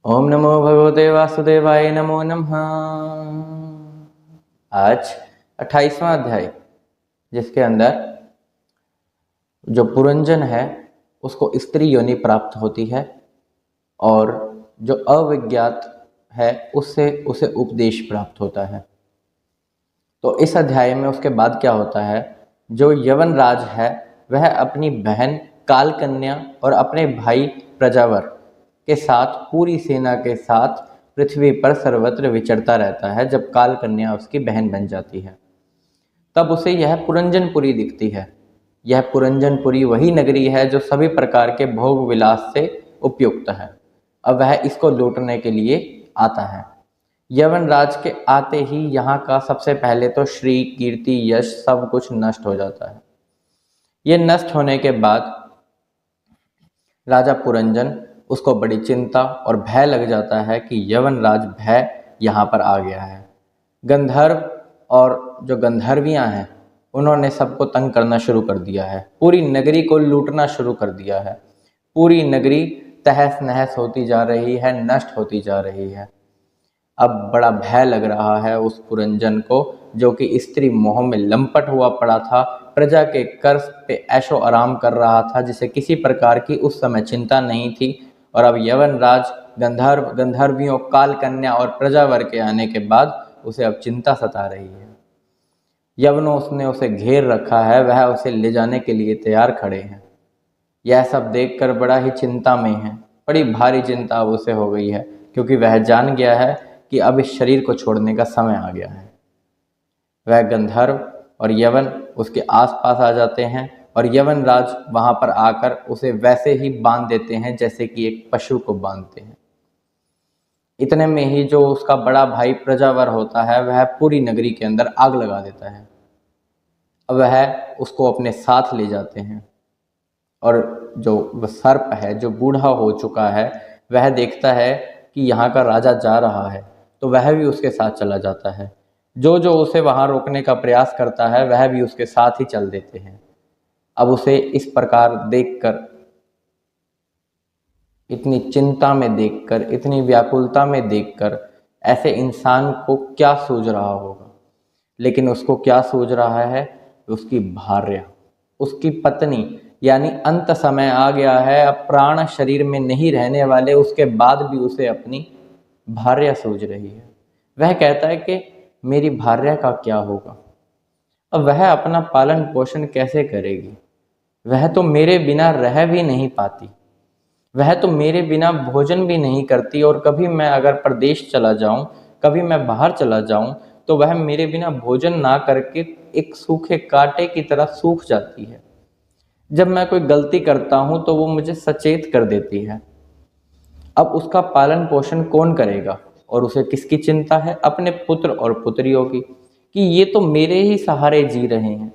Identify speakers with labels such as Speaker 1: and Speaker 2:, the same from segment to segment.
Speaker 1: ओम नमो भगवते वासुदेवाय नमो नमः। आज 28वां अध्याय, जिसके अंदर जो पुरंजन है उसको स्त्री योनि प्राप्त होती है और जो अविज्ञात है उससे उसे उपदेश प्राप्त होता है। तो इस अध्याय में उसके बाद क्या होता है, जो यवन राज है वह अपनी बहन कालकन्या और अपने भाई प्रजावर के साथ पूरी सेना के साथ पृथ्वी पर सर्वत्र विचरता रहता है। जब कालकन्या उसकी बहन बन जाती है तब उसे यह पुरंजनपुरी दिखती है। यह पुरंजनपुरी वही नगरी है जो सभी प्रकार के भोग विलास से उपयुक्त है। अब वह इसको लूटने के लिए आता है। यवन राज के आते ही यहाँ का सबसे पहले तो श्री कीर्ति यश सब कुछ नष्ट हो जाता है। ये नष्ट होने के बाद राजा पुरंजन उसको बड़ी चिंता और भय लग जाता है कि यवन राज भय यहाँ पर आ गया है। गंधर्व और जो गंधर्वियाँ हैं उन्होंने सबको तंग करना शुरू कर दिया है, पूरी नगरी को लूटना शुरू कर दिया है। पूरी नगरी तहस नहस होती जा रही है, नष्ट होती जा रही है। अब बड़ा भय लग रहा है उस पुरंजन को, जो कि स्त्री मोह में लंपट हुआ पड़ा था, प्रजा के कर्ज पे ऐशो आराम कर रहा था, जिसे किसी प्रकार की उस समय चिंता नहीं थी। और अब यवन राज, गंधर्व, गंधर्वियों, काल कन्या और प्रजावर के आने के बाद उसे अब चिंता सता रही है। यवनों उसने उसे घेर रखा है, वह उसे ले जाने के लिए तैयार खड़े हैं। यह सब देखकर बड़ा ही चिंता में है, बड़ी भारी चिंता अब उसे हो गई है, क्योंकि वह जान गया है कि अब इस शरीर को छोड़ने का समय आ गया है। वह गंधर्व और यवन उसके आसपास आ जाते हैं और यवन राज वहां पर आकर उसे वैसे ही बांध देते हैं जैसे कि एक पशु को बांधते हैं। इतने में ही जो उसका बड़ा भाई प्रजावर होता है वह पूरी नगरी के अंदर आग लगा देता है। अब वह उसको अपने साथ ले जाते हैं और जो सर्प है, जो बूढ़ा हो चुका है, वह देखता है कि यहाँ का राजा जा रहा है तो वह भी उसके साथ चला जाता है। जो जो उसे वहाँ रोकने का प्रयास करता है वह भी उसके साथ ही चल देते हैं। अब उसे इस प्रकार देखकर, इतनी चिंता में देखकर, इतनी व्याकुलता में देखकर ऐसे इंसान को क्या सूझ रहा होगा। लेकिन उसको क्या सूझ रहा है, उसकी भार्या, उसकी पत्नी, यानी अंत समय आ गया है। अब प्राण शरीर में नहीं रहने वाले उसके बाद भी उसे अपनी भार्या सूझ रही है। वह कहता है कि मेरी भार्या का क्या होगा, अब वह अपना पालन पोषण कैसे करेगी। वह तो मेरे बिना रह भी नहीं पाती, वह तो मेरे बिना भोजन भी नहीं करती, और कभी मैं अगर प्रदेश चला जाऊं, कभी मैं बाहर चला जाऊं तो वह मेरे बिना भोजन ना करके एक सूखे कांटे की तरह सूख जाती है। जब मैं कोई गलती करता हूं तो वो मुझे सचेत कर देती है। अब उसका पालन पोषण कौन करेगा, और उसे किसकी चिंता है, अपने पुत्र और पुत्रियों की, कि ये तो मेरे ही सहारे जी रहे हैं।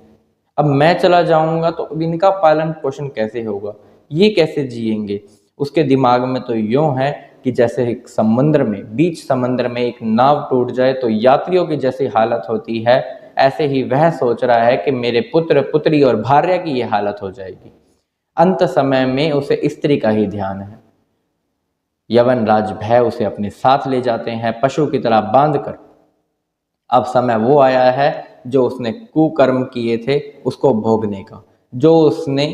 Speaker 1: अब मैं चला जाऊंगा तो अब इनका पालन पोषण कैसे होगा, ये कैसे जिएंगे। उसके दिमाग में तो यूं है कि जैसे एक समुद्र में, बीच समुद्र में एक नाव टूट जाए तो यात्रियों की जैसी हालत होती है, ऐसे ही वह सोच रहा है कि मेरे पुत्र पुत्री और भार्या की ये हालत हो जाएगी। अंत समय में उसे स्त्री का ही ध्यान है। यवन राज भय उसे अपने साथ ले जाते हैं, पशु की तरह बांधकर। अब समय वो आया है जो उसने कुकर्म किए थे उसको भोगने का, जो उसने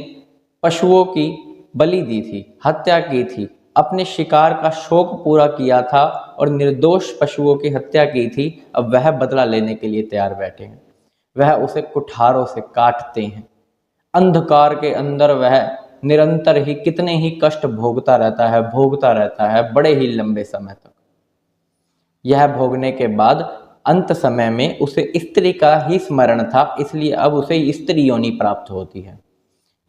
Speaker 1: पशुओं की बलि दी थी, हत्या की थी, अपने शिकार का शौक पूरा किया था और निर्दोष पशुओं की हत्या की थी। अब वह बदला लेने के लिए तैयार बैठे हैं। वह उसे कुठारों से काटते हैं। अंधकार के अंदर वह निरंतर ही कितने ही कष्ट भोगता रहता है बड़े ही लंबे समय तक। यह भोगने के बाद अंत समय में उसे स्त्री का ही स्मरण था, इसलिए अब उसे स्त्री योनि प्राप्त होती है।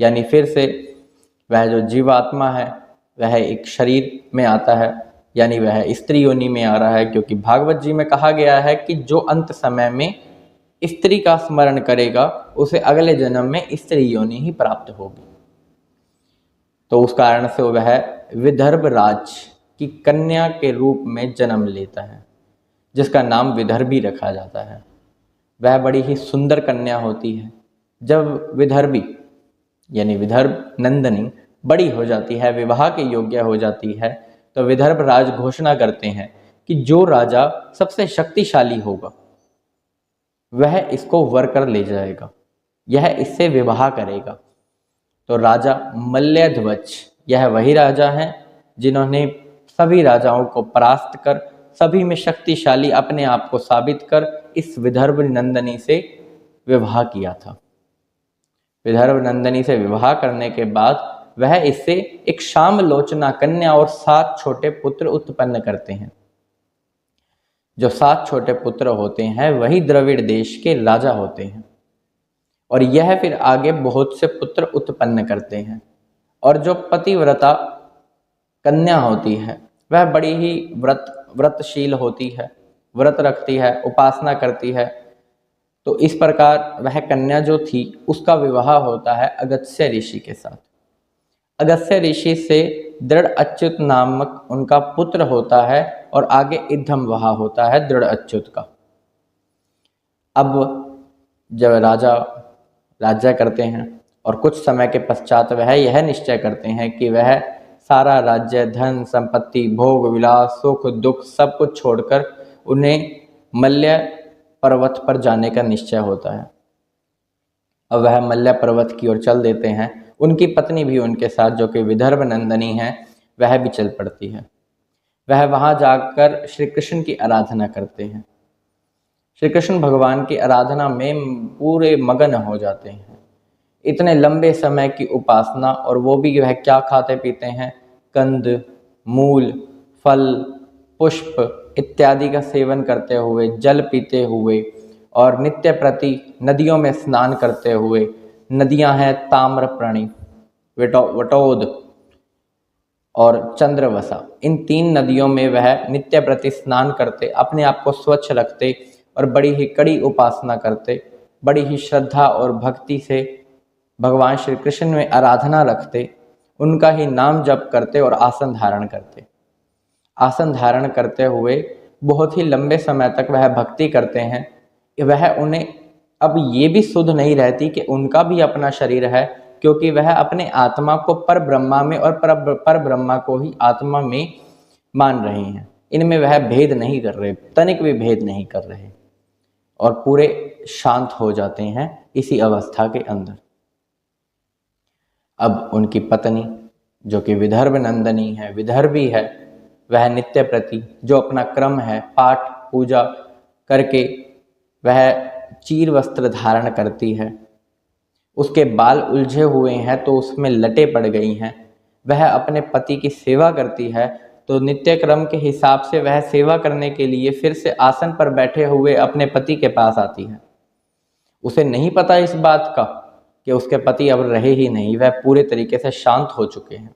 Speaker 1: यानी फिर से वह जो जीवात्मा है वह एक शरीर में आता है, यानी वह स्त्री योनि में आ रहा है, क्योंकि भागवत जी में कहा गया है कि जो अंत समय में स्त्री का स्मरण करेगा उसे अगले जन्म में स्त्री योनि ही प्राप्त होगी। तो उस कारण से वह विदर्भ राज की कन्या के रूप में जन्म लेता है, जिसका नाम विदर्भी रखा जाता है। वह बड़ी ही सुंदर कन्या होती है। जब विदर्भी यानी विदर्भ नंदनी बड़ी हो जाती है, विवाह के योग्य हो जाती है, तो विदर्भ राज घोषणा करते हैं कि जो राजा सबसे शक्तिशाली होगा वह इसको वर कर ले जाएगा, यह इससे विवाह करेगा। तो राजा मल्लध्वज यह वही राजा हैं जिन्होंने सभी राजाओं को परास्त कर सभी में शक्तिशाली अपने आप को साबित कर इस विदर्भ नंदनी से विवाह किया था। विदर्भ नंदनी से विवाह करने के बाद वह इससे एक श्यामलोचना कन्या और 7 छोटे पुत्र उत्पन्न करते हैं। जो 7 छोटे पुत्र होते हैं वही द्रविड़ देश के राजा होते हैं और यह फिर आगे बहुत से पुत्र उत्पन्न करते हैं। और जो पतिव्रता कन्या होती है वह बड़ी ही व्रतशील होती है, व्रत रखती है, उपासना करती है। तो इस प्रकार वह कन्या जो थी उसका विवाह होता है अगस्त्य ऋषि के साथ। अगस्त्य ऋषि से दृढ़ अच्युत नामक उनका पुत्र होता है और आगे इद्धम विवाह होता है दृढ़ अच्युत का। अब जब राजा राज्य करते हैं और कुछ समय के पश्चात वह यह निश्चय करते हैं कि वह सारा राज्य, धन, संपत्ति, भोग विलास, सुख दुख सब कुछ छोड़कर उन्हें मल्य पर्वत पर जाने का निश्चय होता है। अब वह मल्य पर्वत की ओर चल देते हैं। उनकी पत्नी भी उनके साथ, जो कि विदर्भ नंदनी है, वह भी चल पड़ती है। वह वहां जाकर श्री कृष्ण की आराधना करते हैं। श्री कृष्ण भगवान की आराधना में पूरे मगन हो जाते हैं। इतने लंबे समय की उपासना, और वो भी वह क्या खाते पीते हैं, कंद, मूल, फल, पुष्प इत्यादि का सेवन करते हुए, जल पीते हुए और नित्य प्रति नदियों में स्नान करते हुए। नदियां हैं ताम्रपर्णी, वटोद और चंद्रवसा। इन 3 नदियों में वह नित्य प्रति स्नान करते, अपने आप को स्वच्छ रखते और बड़ी ही कड़ी उपासना करते, बड़ी ही श्रद्धा और भक्ति से भगवान श्री कृष्ण में आराधना रखते, उनका ही नाम जप करते और आसन धारण करते। आसन धारण करते हुए बहुत ही लंबे समय तक वह भक्ति करते हैं। वह उन्हें अब ये भी सुध नहीं रहती कि उनका भी अपना शरीर है, क्योंकि वह अपने आत्मा को पर ब्रह्मा में और पर ब्रह्मा को ही आत्मा में मान रहे हैं। इनमें वह भेद नहीं कर रहे, तनिक भी भेद नहीं कर रहे, और पूरे शांत हो जाते हैं इसी अवस्था के अंदर। अब उनकी पत्नी, जो कि विदर्भ नंदनी है, विदर्भी है, वह नित्य प्रति जो अपना क्रम है, पाठ पूजा करके वह चीर वस्त्र धारण करती है। उसके बाल उलझे हुए हैं तो उसमें लटें पड़ गई हैं। वह अपने पति की सेवा करती है, तो नित्य क्रम के हिसाब से वह सेवा करने के लिए फिर से आसन पर बैठे हुए अपने पति के पास आती है। उसे नहीं पता इस बात का कि उसके पति अब रहे ही नहीं, वह पूरे तरीके से शांत हो चुके हैं,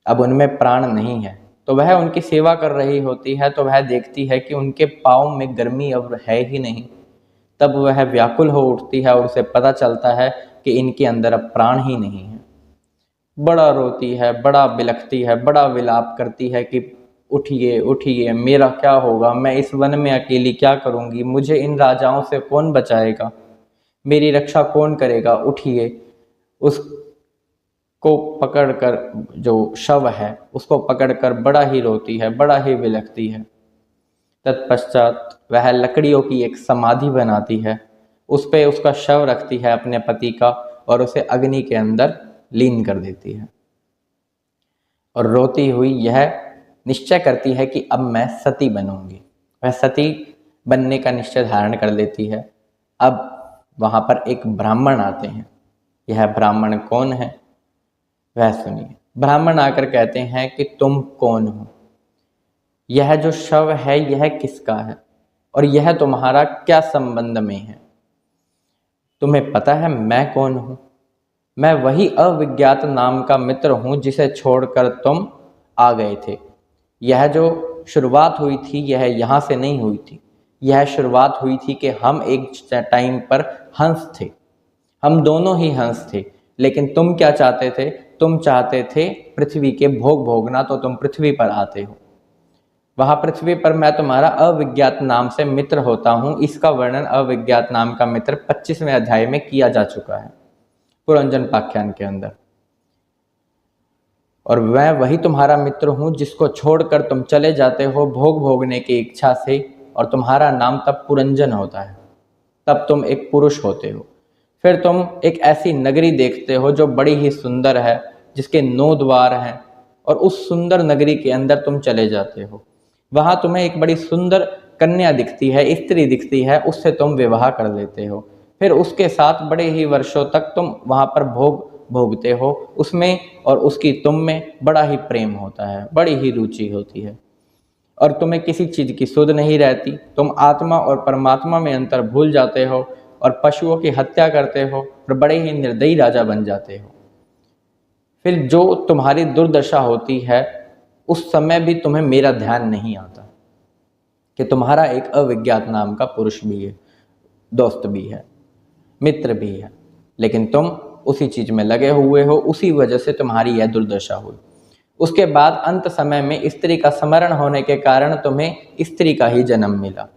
Speaker 1: अब उनमें प्राण नहीं है। तो वह उनकी सेवा कर रही होती है, तो वह देखती है कि उनके पाँव में गर्मी अब है ही नहीं। तब वह व्याकुल हो उठती है और उसे पता चलता है कि इनके अंदर अब प्राण ही नहीं है। बड़ा रोती है, बड़ा बिलखती है, बड़ा विलाप करती है कि उठिए उठिए, मेरा क्या होगा, मैं इस वन में अकेली क्या करूँगी, मुझे इन राजाओं से कौन बचाएगा, मेरी रक्षा कौन करेगा, उठिए। उसको पकड़कर, जो शव है उसको पकड़कर बड़ा ही रोती है, बड़ा ही बिलखती है। तत्पश्चात वह लकड़ियों की एक समाधि बनाती है, उस पे उसका शव रखती है अपने पति का, और उसे अग्नि के अंदर लीन कर देती है। और रोती हुई यह निश्चय करती है कि अब मैं सती बनूंगी। वह सती बनने का निश्चय धारण कर लेती है। अब वहाँ पर एक ब्राह्मण आते हैं। यह ब्राह्मण कौन है वह सुनिए। ब्राह्मण आकर कहते हैं कि तुम कौन हो, यह जो शव है यह किसका है, और यह तुम्हारा क्या संबंध में है। तुम्हें पता है मैं कौन हूँ? मैं वही अविज्ञात नाम का मित्र हूँ जिसे छोड़कर तुम आ गए थे। यह जो शुरुआत हुई थी यह यहाँ से नहीं हुई थी। यह शुरुआत हुई थी कि हम एक टाइम पर हंस थे, हम दोनों ही हंस थे। लेकिन तुम क्या चाहते थे? तुम चाहते थे पृथ्वी के भोग भोगना, तो तुम पृथ्वी पर आते हो। वहाँ पृथ्वी पर मैं तुम्हारा अविज्ञात नाम से मित्र होता हूँ। इसका वर्णन अविज्ञात नाम का मित्र 25वें अध्याय में किया जा चुका है पुरंजन पाख्यान के अंदर। और मैं वही तुम्हारा मित्र हूँ जिसको छोड़कर तुम चले जाते हो भोग भोगने की इच्छा से, और तुम्हारा नाम तब पुरंजन होता है, तब तुम एक पुरुष होते हो। फिर तुम एक ऐसी नगरी देखते हो जो बड़ी ही सुंदर है, जिसके 9 द्वार हैं, और उस सुंदर नगरी के अंदर तुम चले जाते हो। वहाँ तुम्हें एक बड़ी सुंदर कन्या दिखती है, स्त्री दिखती है, उससे तुम विवाह कर लेते हो। फिर उसके साथ बड़े ही वर्षों तक तुम वहाँ पर भोग भोगते हो, उसमें और उसकी तुम में बड़ा ही प्रेम होता है, बड़ी ही रुचि होती है, और तुम्हें किसी चीज़ की सुध नहीं रहती। तुम आत्मा और परमात्मा में अंतर भूल जाते हो और पशुओं की हत्या करते हो और बड़े ही निर्दयी राजा बन जाते हो। फिर जो तुम्हारी दुर्दशा होती है, उस समय भी तुम्हें मेरा ध्यान नहीं आता कि तुम्हारा एक अविज्ञात नाम का पुरुष भी है, दोस्त भी है, मित्र भी है, लेकिन तुम उसी चीज में लगे हुए हो, उसी वजह से तुम्हारी यह दुर्दशा हुई। उसके बाद अंत समय में स्त्री का स्मरण होने के कारण तुम्हें स्त्री का ही जन्म मिला।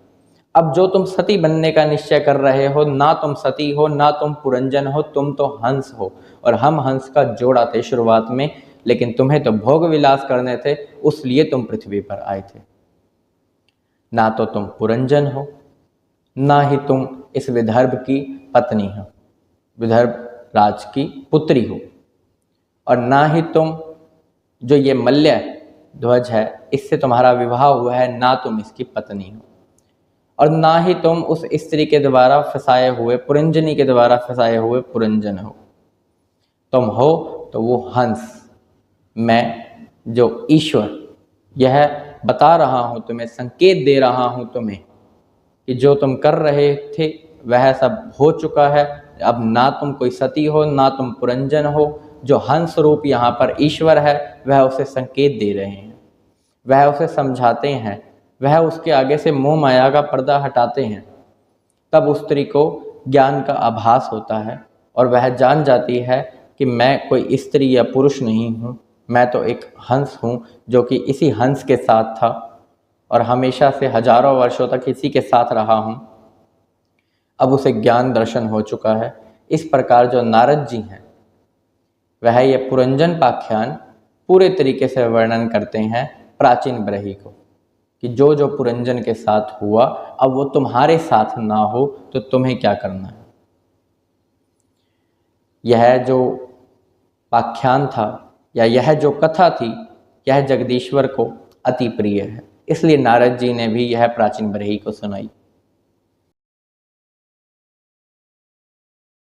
Speaker 1: अब जो तुम सती बनने का निश्चय कर रहे हो, ना तुम सती हो, ना तुम पुरंजन हो, तुम तो हंस हो, और हम हंस का जोड़ा थे शुरुआत में, लेकिन तुम्हें तो भोग विलास करने थे, उसलिए तुम पृथ्वी पर आए थे। ना तो तुम पुरंजन हो, ना ही तुम इस विदर्भ की पत्नी हो, विदर्भ राज की पुत्री हो, और ना ही तुम जो ये मल्य ध्वज है इससे तुम्हारा विवाह हुआ है, ना तुम इसकी पत्नी हो, और ना ही तुम उस स्त्री के द्वारा फंसाए हुए, पुरंजनी के द्वारा फंसाए हुए पुरंजन हो। तुम हो तो वो हंस, मैं जो ईश्वर, यह बता रहा हूं तुम्हें, संकेत दे रहा हूं तुम्हें कि जो तुम कर रहे थे वह सब हो चुका है। अब ना तुम कोई सती हो, ना तुम पुरंजन हो। जो हंस रूप यहाँ पर ईश्वर है वह उसे संकेत दे रहे हैं, वह उसे समझाते हैं, वह उसके आगे से मोह माया का पर्दा हटाते हैं। तब उस स्त्री को ज्ञान का आभास होता है और वह जान जाती है कि मैं कोई स्त्री या पुरुष नहीं हूँ, मैं तो एक हंस हूँ जो कि इसी हंस के साथ था और हमेशा से हजारों वर्षों तक इसी के साथ रहा हूँ। अब उसे ज्ञान दर्शन हो चुका है। इस प्रकार जो नारद जी हैं वह ये पुरंजन पाख्यान पूरे तरीके से वर्णन करते हैं प्राचीन ब्रही को, कि जो जो पुरंजन के साथ हुआ, अब वो तुम्हारे साथ ना हो तो तुम्हें क्या करना है। यह जो पाख्यान था या यह जो कथा थी, यह जगदीश्वर को अति प्रिय है, इसलिए नारद जी ने भी यह प्राचीन ब्रही को सुनाई।